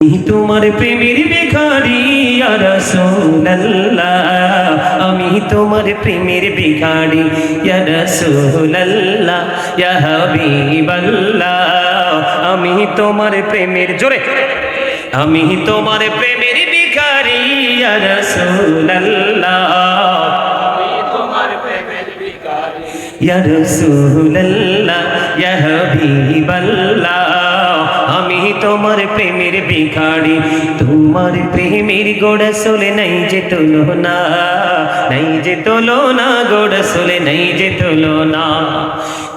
তোমার প্রেমের ভিখারি ইয়া রাসূলুল্লাহ, আমি তোমার প্রেমের ভিখারি ইয়া রাসূলুল্লাহ, ইয়া হাবিবাল্লাহ, আমি তোমার প্রেমের জোরে, আমি তোমার প্রেমের ভিখারি ইয়া রাসূলুল্লাহ, আমি তোমার প্রেমের ভিখারি ইয়া রাসূলুল্লাহ, ইয়া হাবিবাল্লাহ, আমি তোমার প্রেমের ভিখারি। তোমার প্রেমের গোড়া সোলে নাই যে তুলনা, নাই যে তুলনা, গোড়া সোলে নাই যে তুলনা,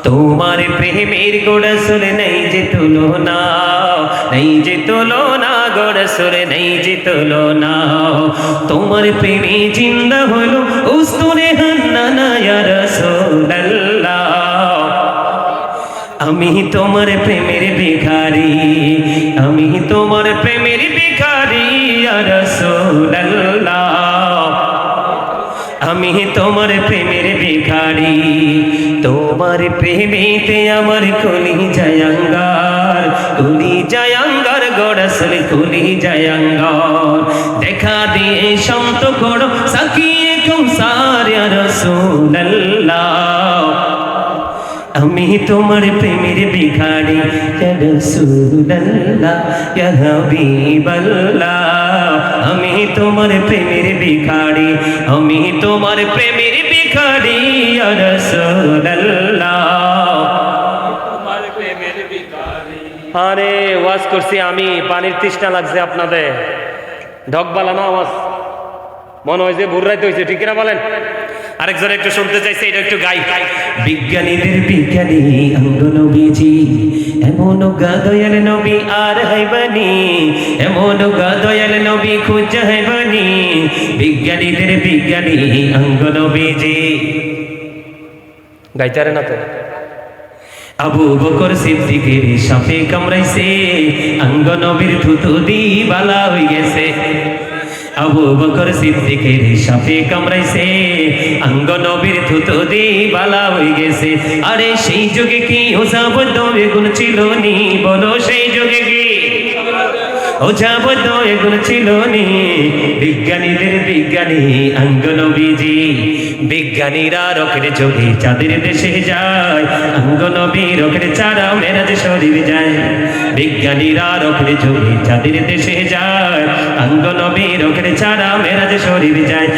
তোমার প্রেমের গোড়া সোলে নাই যে তুলনা, নাই যে তুলনা, গোড়া সোলে নাই যে তুলনা। তোমার প্রেমে জিন্দা হলো উস্তুনে হান্নানা ইয়া রাসূলুল্লাহ, আমি তোমার প্রেমের ভিখারি, আমি তোমার প্রেমের ভিখারি ইয়া রাসূলুল্লাহ, আমি তোমার প্রেমের ভিখারি। তোমার প্রেমেতে আমার কলি জায়াঙ্গার, কলি জায়াঙ্গার গড়াসলে কলি জায়াঙ্গার, দেখা দিয়ে শান্ত করো সাকিয়ে কৌসার ইয়া রাসূলুল্লাহ, আমি তোমার প্রেমের ভিখারি ইয়া রাসূলুল্লাহ, ইয়া হাবিবাল্লাহ, আমি তোমার প্রেমের ভিখারি, আমি তোমার প্রেমের ভিখারি ইয়া রাসূলুল্লাহ, তোমার প্রেমের ভিখারি। আরে ওয়াজ করছি আমি, পানির তৃষ্ণা লাগছে আপনাদের, ঢকবালা না আওয়াজ, মনে হয় যে ভুররাইতে হয়েছে, ঠিক না বলেন? আরেকজন একটু শুনতে চাইছে, এটা একটু গাই। বিজ্ঞানীদের বিজ্ঞানী অঙ্গ নবীজি, এমন গা দয়াল নবী আর হাইবানি, এমন গা দয়াল নবী খুঁজে হাইবানি, বিজ্ঞানীদের বিজ্ঞানী অঙ্গ নবীজি। গাইতারে না তো? আবু বকর সিদ্দিকের সাপে কামড়াইছে, অঙ্গ নবীর থুতু দি বালা হয়ে গেছে। আবু বকর সিদ্দিকের সাপে কামড়াইছে, অঙ্গ নবীর থুতু দি বালা হয়ে গেছে। আরে সেই যুগে কি ওঝাবদ্ধ এগুলো ছিল নি, বলো সেই যুগে কি ওঝাবদ্ধ এগুলো ছিল নি? বিজ্ঞানীদের বিজ্ঞানী অঙ্গ নবীজি, বিজ্ঞানীরা রকেট যোগে চাঁদের দেশে যায়, অঙ্গ নবী রকেট ছাড়া মেরাজ শরীফ যায়। বিজ্ঞানীরা রকেট যোগে চাঁদের দেশে যায়, অঙ্গ নবী রকেট ছাড়া মেরাজ শরীফ যায়।